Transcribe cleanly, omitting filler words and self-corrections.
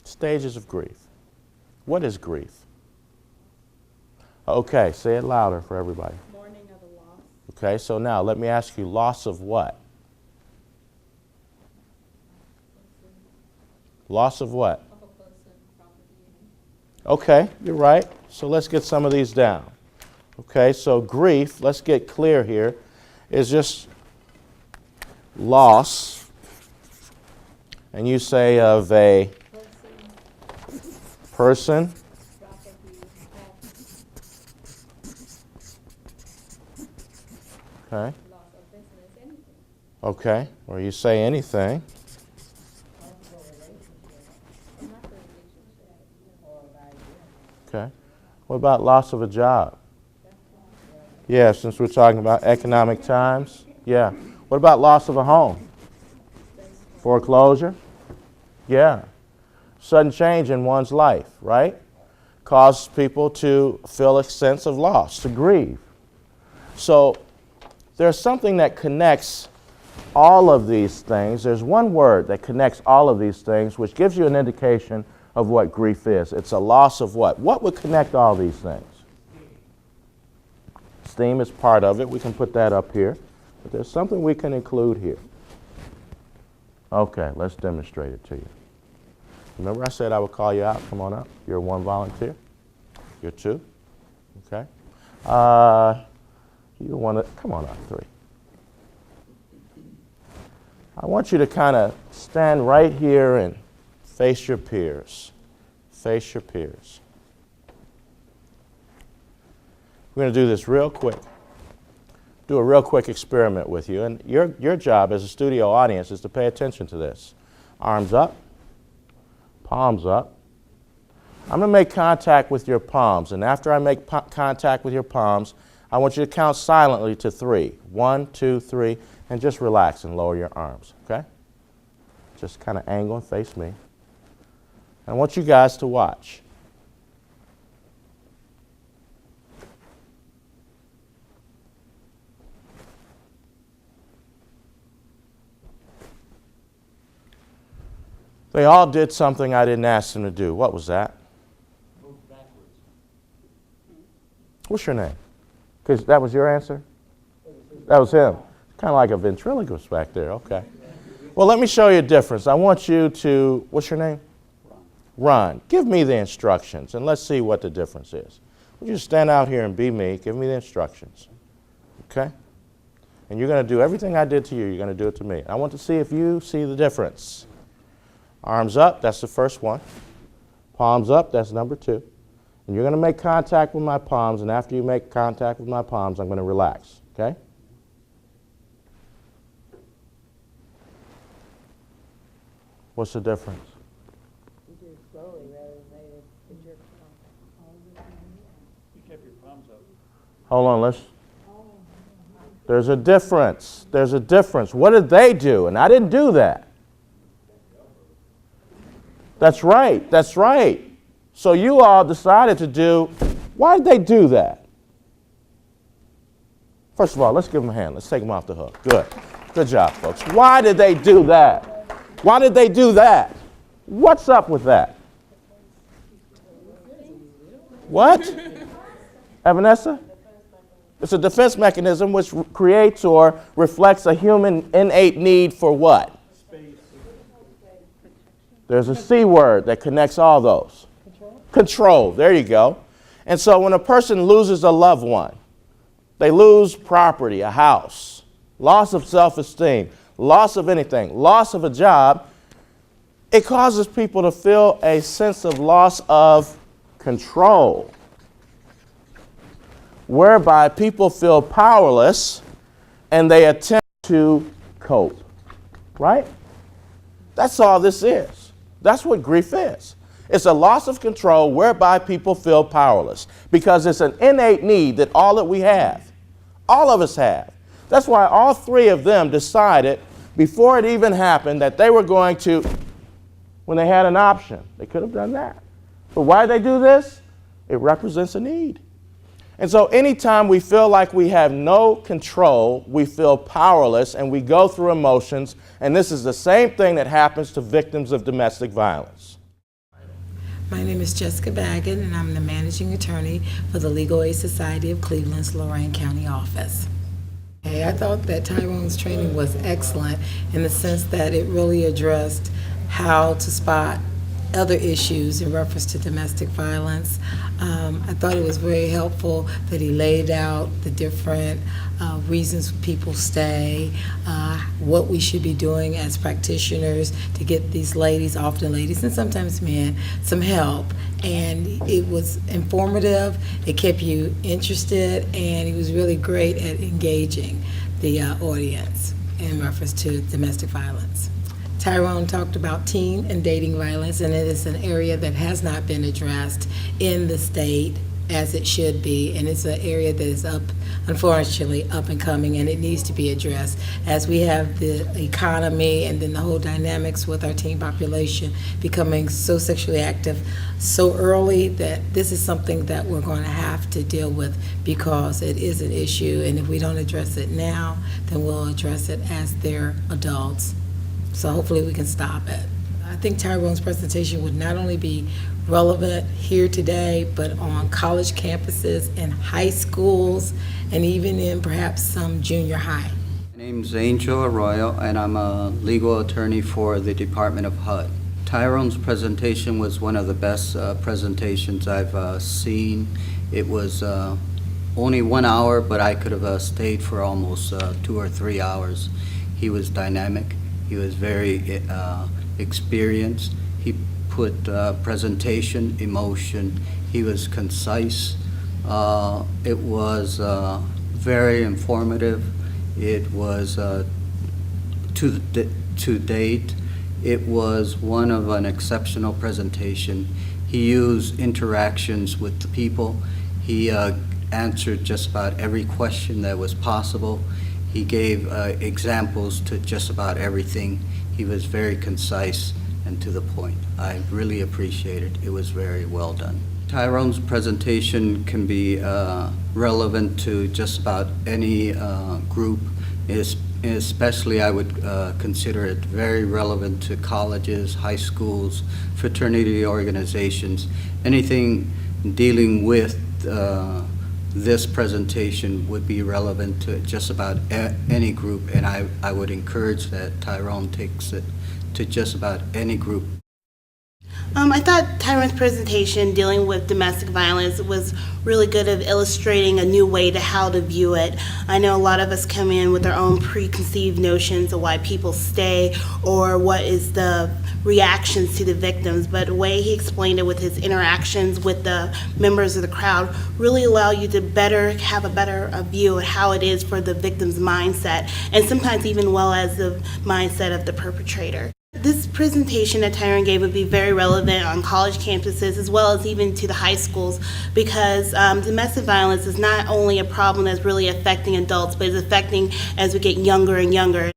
Stages of grief. What is grief? Okay, say it louder for everybody. Mourning of a loss. Okay, so now let me ask you, loss of what? Loss of what? Of a person, property. Okay, you're right. So let's get some of these down. Okay, so grief, let's get clear here, is just loss, and you say of a person, okay, Loss of business, anything. okay, or you say anything, Not the relationship. okay. What about loss of a job? Yeah, since we're talking about economic times, yeah. What about loss of a home? Foreclosure? Yeah. Sudden change in one's life, right? Causes people to feel a sense of loss, to grieve. So there's something that connects all of these things. There's one word that connects all of these things, which gives you an indication of what grief is. It's a loss of what? What would connect all these things? Esteem is part of it. We can put that up here. But there's something we can include here. Okay, let's demonstrate it to you. Remember I said I would call you out? Come on up. You're one volunteer. You're two. Okay. You want to, come on up, three. I want you to kind of stand right here and face your peers. Face your peers. We're going to do this real quick. Do a real quick experiment with you. And your job as a studio audience is to pay attention to this. Arms up, palms up. I'm going to make contact with your palms. And after I make contact with your palms, I want you to count silently to 3. 1, 2, 3, and just relax and lower your arms, okay? Just kind of angle and face me. And I want you guys to watch. They all did something I didn't ask them to do. What was that? Move backwards. What's your name? Because that was your answer? That was him. Kind of like a ventriloquist back there. Okay. Well, let me show you a difference. I want you to, what's your name? Ron. Give me the instructions, and let's see what the difference is. Would you stand out here and be me? Give me the instructions. Okay? And you're going to do everything I did to you. You're going to do it to me. I want to see if you see the difference. Arms up, that's the first one. Palms up, that's number 2. And you're going to make contact with my palms, and after you make contact with my palms, I'm going to relax, okay? What's the difference? You do it slowly rather than later with your palm. You kept your palms up. Hold on, there's a difference. There's a difference. What did they do? And I didn't do that. That's right. That's right. So you all decided to do, why did they do that? First of all, let's give them a hand. Let's take them off the hook. Good. Good job, folks. Why did they do that? Why did they do that? What's up with that? What? Evanessa? It's a defense mechanism which creates or reflects a human innate need for what? There's a C word that connects all those. Control. There you go. And so when a person loses a loved one, they lose property, a house, loss of self-esteem, loss of anything, loss of a job, it causes people to feel a sense of loss of control, whereby people feel powerless and they attempt to cope. Right? That's all this is. That's what grief is. It's a loss of control whereby people feel powerless because it's an innate need that all that we have, all of us have. That's why all 3 of them decided before it even happened that they were going to, when they had an option, they could have done that. But why did they do this? It represents a need. And so anytime we feel like we have no control, we feel powerless, and we go through emotions, and this is the same thing that happens to victims of domestic violence. My name is Jessica Baggett, and I'm the managing attorney for the Legal Aid Society of Cleveland's Lorain County office. Hey, I thought that Tyrone's training was excellent in the sense that it really addressed how to spot other issues in reference to domestic violence. I thought it was very helpful that he laid out the different reasons people stay, what we should be doing as practitioners to get these ladies, often ladies and sometimes men, some help. And it was informative, it kept you interested, and he was really great at engaging the audience in reference to domestic violence. Tyrone talked about teen and dating violence, and it is an area that has not been addressed in the state as it should be, and it's an area that is unfortunately up and coming, and it needs to be addressed as we have the economy and then the whole dynamics with our teen population becoming so sexually active so early that this is something that we're going to have to deal with because it is an issue, and if we don't address it now, then we'll address it as they're adults. So hopefully we can stop it. I think Tyrone's presentation would not only be relevant here today, but on college campuses and high schools, and even in perhaps some junior high. My name's Angel Arroyo, and I'm a legal attorney for the Department of HUD. Tyrone's presentation was one of the best presentations I've seen. It was only 1 hour, but I could have stayed for almost 2 or 3 hours. He was dynamic. He was very experienced. He put presentation, emotion. He was concise. It was very informative. It was to date. It was one of an exceptional presentation. He used interactions with the people. He answered just about every question that was possible. He gave examples to just about everything. He was very concise and to the point. I really appreciate it. It was very well done. Tyrone's presentation can be relevant to just about any group. Especially, I would consider it very relevant to colleges, high schools, fraternity organizations, anything dealing with this presentation would be relevant to just about any group, and I would encourage that Tyrone takes it to just about any group. I thought Tyrone's presentation dealing with domestic violence was really good at illustrating a new way to how to view it. I know a lot of us come in with our own preconceived notions of why people stay or what is the reactions to the victims, but the way he explained it with his interactions with the members of the crowd really allow you to have a better view of how it is for the victim's mindset, and sometimes even well as the mindset of the perpetrator. This presentation that Tyrone gave would be very relevant on college campuses as well as even to the high schools, because domestic violence is not only a problem that's really affecting adults, but it's affecting as we get younger and younger.